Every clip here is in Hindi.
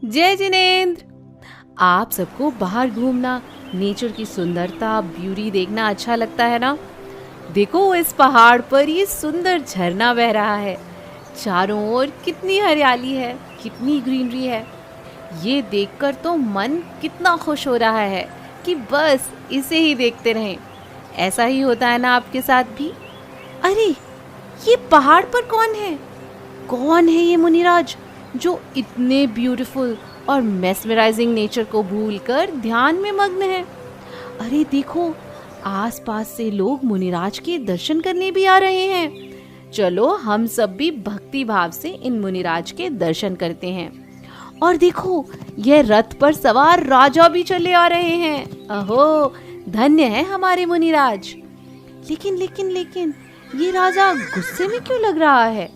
जय जिनेंद्र। आप सबको बाहर घूमना, नेचर की सुंदरता, ब्यूटी देखना अच्छा लगता है ना? देखो इस पहाड़ पर ये सुंदर झरना बह रहा है। चारों ओर कितनी हरियाली है, कितनी ग्रीनरी है। ये देखकर तो मन कितना खुश हो रहा है कि बस इसे ही देखते रहें। ऐसा ही होता है ना आपके साथ भी? अरे, ये पहाड़ पर कौन है? कौन है ये मुनिराज जो इतने ब्यूटीफुल और मेस्मराइजिंग नेचर को भूलकर ध्यान में मग्न है? अरे देखो, आसपास से लोग मुनिराज के दर्शन करने भी आ रहे हैं। चलो हम सब भी भक्ति भाव से इन मुनिराज के दर्शन करते हैं। और देखो, यह रथ पर सवार राजा भी चले आ रहे हैं। अहो, धन्य है हमारे मुनिराज। लेकिन ये राजा गुस्से में क्यों लग रहा है?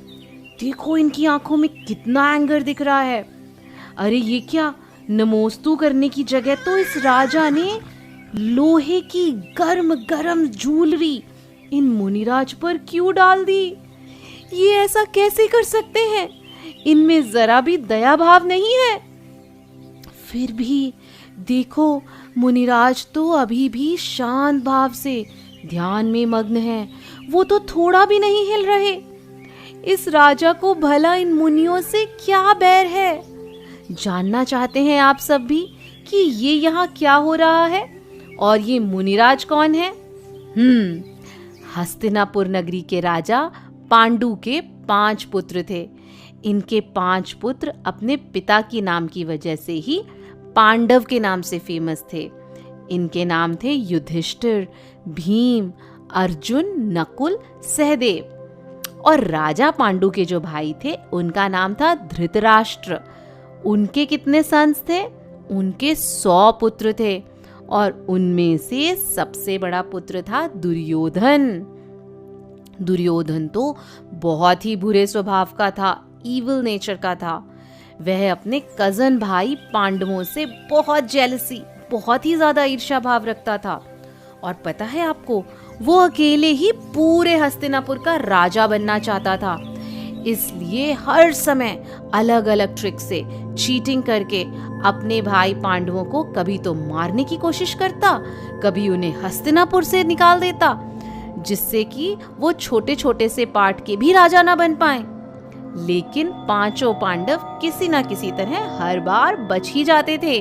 देखो इनकी आंखों में कितना एंगर दिख रहा है। अरे ये क्या, नमोस्तु करने की जगह तो इस राजा ने लोहे की गर्म गर्म जूलरी इन मुनिराज पर क्यों डाल दी? ये ऐसा कैसे कर सकते हैं? इनमें जरा भी दया भाव नहीं है। फिर भी देखो, मुनिराज तो अभी भी शांत भाव से ध्यान में मग्न है। वो तो थोड़ा भी नहीं हिल रहे। इस राजा को भला इन मुनियों से क्या बैर है? जानना चाहते हैं आप सब भी कि ये यहाँ क्या हो रहा है और ये मुनिराज कौन है? हस्तिनापुर नगरी के राजा पांडु के 5 पुत्र थे। इनके 5 पुत्र अपने पिता की नाम की वजह से ही पांडव के नाम से फेमस थे। इनके नाम थे युधिष्ठिर, भीम, अर्जुन, नकुल, सहदेव। और राजा पांडु के जो भाई थे उनका नाम था धृतराष्ट्र। उनके कितने सन्स थे? उनके 100 पुत्र थे और उनमें से सबसे बड़ा पुत्र था दुर्योधन। दुर्योधन तो बहुत ही बुरे स्वभाव का था, इविल नेचर का था। वह अपने कजन भाई पांडवों से बहुत जेलसी, बहुत ही ज्यादा ईर्ष्या भाव रखता था। और पता है आपको, वो अकेले ही पूरे हस्तिनापुर का राजा बनना चाहता था। इसलिए हर समय अलग अलग ट्रिक से चीटिंग करके अपने भाई पांडवों को कभी तो मारने की कोशिश करता, कभी उन्हें हस्तिनापुर से निकाल देता, जिससे कि वो छोटे छोटे से पार्ट के भी राजा ना बन पाए। लेकिन 5 पांडव किसी ना किसी तरह हर बार बच ही जाते थे।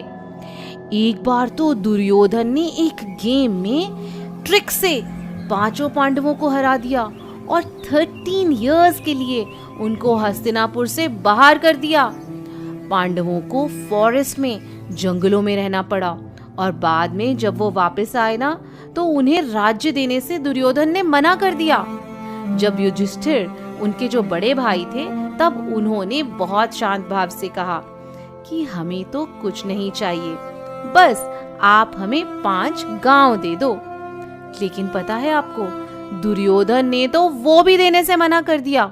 एक बार तो दुर्योधन ने एक गेम में ट्रिक से 5 पांडवों को हरा दिया और 13 इयर्स के लिए उनको हस्तिनापुर से बाहर कर दिया। पांडवों को फॉरेस्ट में, जंगलों में रहना पड़ा। और बाद में जब वो वापस आए ना, तो उन्हें राज्य देने से दुर्योधन ने मना कर दिया। जब युधिष्ठिर, उनके जो बड़े भाई थे, तब उन्होंने बहुत शांत भाव से कहा कि हमें तो कुछ नहीं चाहिए, बस आप हमें 5 गांव दे दो। लेकिन पता है आपको, दुर्योधन ने तो वो भी देने से मना कर दिया।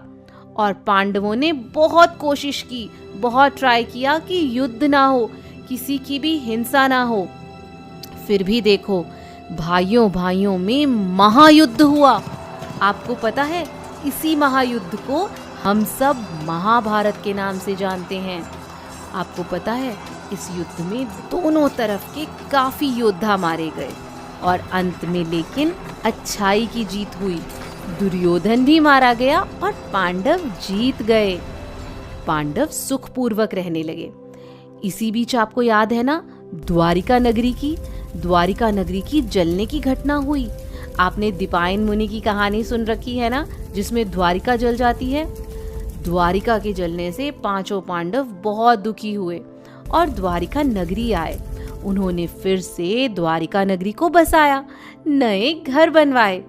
और पांडवों ने बहुत कोशिश की, बहुत ट्राई किया कि युद्ध ना हो, किसी की भी हिंसा ना हो। फिर भी देखो, भाइयों भाइयों में महायुद्ध हुआ। आपको पता है, इसी महायुद्ध को हम सब महाभारत के नाम से जानते हैं। आपको पता है, इस युद्ध में दोनों तरफ के काफी योद्धा मारे गए और अंत में लेकिन अच्छाई की जीत हुई। दुर्योधन भी मारा गया और पांडव जीत गए। पांडव सुखपूर्वक रहने लगे। इसी बीच आपको याद है ना, द्वारिका नगरी की जलने की घटना हुई। आपने दीपायन मुनि की कहानी सुन रखी है ना, जिसमें द्वारिका जल जाती है। द्वारिका के जलने से 5 पांडव बहुत दुखी हुए और द्वारिका नगरी आए। उन्होंने फिर से द्वारिका नगरी को बसाया, नए घर बनवाए।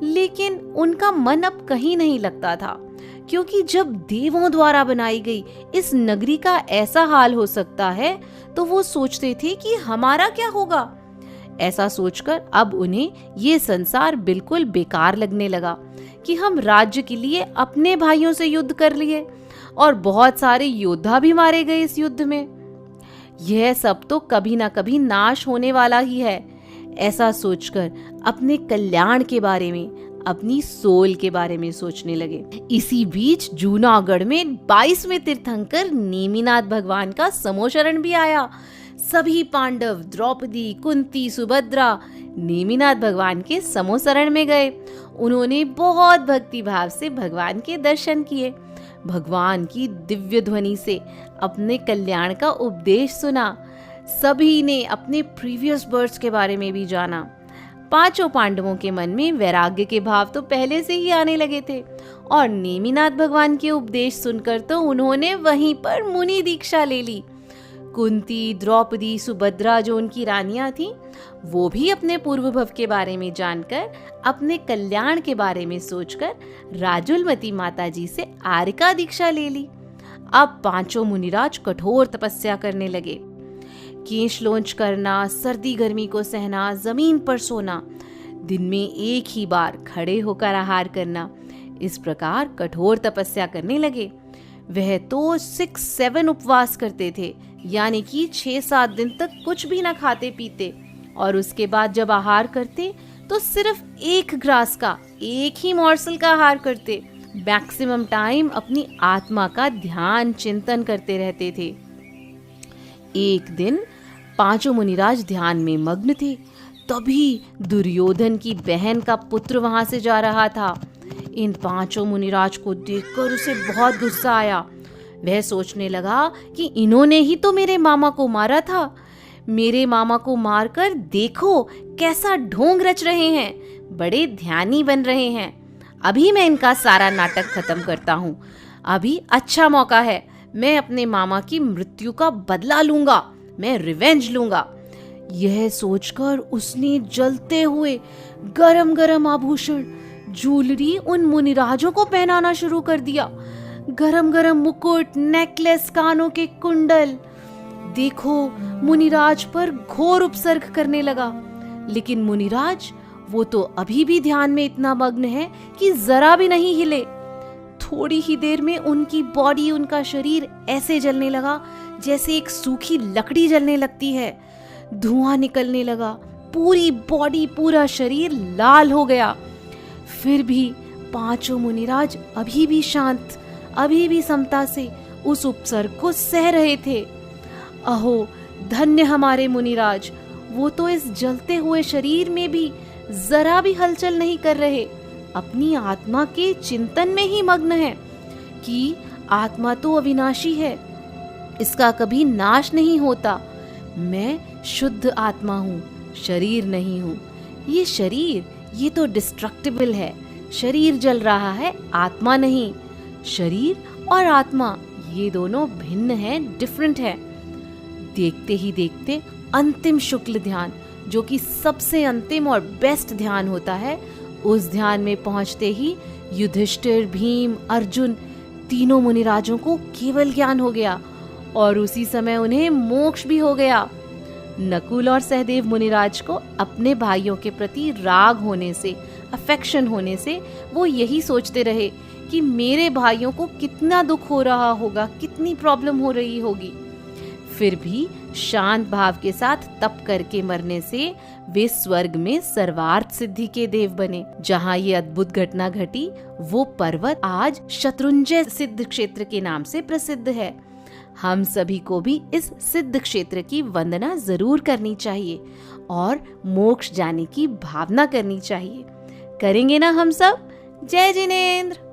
लेकिन उनका मन अब कहीं नहीं लगता था, क्योंकि जब देवों द्वारा बनाई गई इस नगरी का ऐसा हाल हो सकता है, तो वो सोचते थे कि हमारा क्या होगा। ऐसा सोचकर अब उन्हें ये संसार बिल्कुल बेकार लगने लगा कि हम राज्य के लिए अपने भाइयों से युद्ध कर लिए और बहुत सारे योद्धा भी मारे गए इस युद्ध में। यह सब तो कभी ना कभी नाश होने वाला ही है। ऐसा सोचकर अपने कल्याण के बारे में, अपनी सोल के बारे में सोचने लगे। इसी बीच जूनागढ़ में 22वें तीर्थंकर नेमिनाथ भगवान का समोशरण भी आया। सभी पांडव, द्रौपदी, कुंती, सुभद्रा नेमिनाथ भगवान के समोशरण में गए। उन्होंने बहुत भक्ति भाव से भगवान के दर्शन किए, भगवान की दिव्य ध्वनि से अपने कल्याण का उपदेश सुना। सभी ने अपने प्रीवियस बर्थ्स के बारे में भी जाना। पांचों पांडवों के मन में वैराग्य के भाव तो पहले से ही आने लगे थे और नेमिनाथ भगवान के उपदेश सुनकर तो उन्होंने वहीं पर मुनि दीक्षा ले ली। कुंती, द्रौपदी, सुभद्रा जो उनकी रानियां थीं, वो भी अपने पूर्व भव के बारे में जानकर, अपने कल्याण के बारे में सोचकर राजुलमती माता जी से आर्य का दीक्षा ले ली। अब पांचों मुनिराज कठोर तपस्या करने लगे। केश लोंच करना, सर्दी गर्मी को सहना, जमीन पर सोना, दिन में एक ही बार खड़े होकर आहार करना, इस प्रकार कठोर तपस्या करने लगे। वह तो 6-7 उपवास करते थे, यानी कि 6-7 दिन तक कुछ भी न खाते पीते, और उसके बाद जब आहार करते तो सिर्फ 1 ग्रास का, एक ही मॉर्सल का आहार करते। मैक्सिमम टाइम अपनी आत्मा का ध्यान चिंतन करते रहते थे। एक दिन पांचों मुनिराज ध्यान में मग्न थे, तभी दुर्योधन की बहन का पुत्र वहां से जा रहा था। इन पांचों मुनिराज को देखकर उसे बहुत गुस्सा आया। वह सोचने लगा कि इन्होंने ही तो मेरे मामा को मारा था। मेरे मामा को मारकर देखो कैसा ढोंग रच रहे हैं, बड़े ध्यानी बन रहे हैं। अभी मैं इनका सारा नाटक खत्म करता हूँ। अभी अच्छा मौका है, मैं अपने मामा की मृत्यु का बदला लूंगा, मैं रिवेंज लूंगा। यह सोचकर उसने जलते हुए गरम गरम आभूषण, ज्वेलरी उन मुनिराजों को पहनाना शुरू कर दिया। गरम गरम मुकुट, नेकलेस, कानों के कुंडल। देखो मुनिराज पर घोर उपसर्ग करने लगा। लेकिन मुनिराज वो तो अभी भी ध्यान में इतना मग्न है कि जरा भी नहीं हिले। थोड़ी ही देर में उनकी बॉडी, उनका शरीर ऐसे जलने लगा जैसे एक सूखी लकड़ी जलने लगती है। धुआं निकलने लगा, पूरी बॉडी, पूरा शरीर लाल हो गया। फिर भी पांचों मुनिराज अभी भी शांत, अभी भी समता से उस उपसर्ग को सह रहे थे। अहो धन्य हमारे मुनिराज, वो तो इस जलते हुए शरीर में भी जरा भी हलचल नहीं कर रहे, अपनी आत्मा के चिंतन में ही मग्न है कि आत्मा तो अविनाशी है, इसका कभी नाश नहीं होता। मैं शुद्ध आत्मा हूँ, शरीर नहीं हूँ। ये शरीर, ये तो डिस्ट्रक्टिबल है। शरीर जल रहा है, आत्मा नहीं। शरीर और आत्मा ये दोनों भिन्न हैं, डिफरेंट है। देखते ही देखते अंतिम शुक्ल ध्यान, जो कि सबसे अंतिम और बेस्ट ध्यान होता है, उस ध्यान में पहुंचते ही युधिष्ठिर, भीम, अर्जुन तीनों मुनिराजों को केवल ज्ञान हो गया और उसी समय उन्हें मोक्ष भी हो गया। नकुल और सहदेव मुनिराज को अपने भाइयों के प्रति राग होने से, अफेक्शन होने से वो यही सोचते रहे कि मेरे भाइयों को कितना दुख हो रहा होगा, कितनी प्रॉब्लम हो रही होगी। फिर भी शांत भाव के साथ तप करके मरने से वे स्वर्ग में सर्वार्थ सिद्धि के देव बने। जहाँ ये अद्भुत घटना घटी, वो पर्वत आज शत्रुंजय सिद्ध क्षेत्र के नाम से प्रसिद्ध है। हम सभी को भी इस सिद्ध क्षेत्र की वंदना जरूर करनी चाहिए और मोक्ष जाने की भावना करनी चाहिए। करेंगे ना हम सब? जय जिनेंद्र।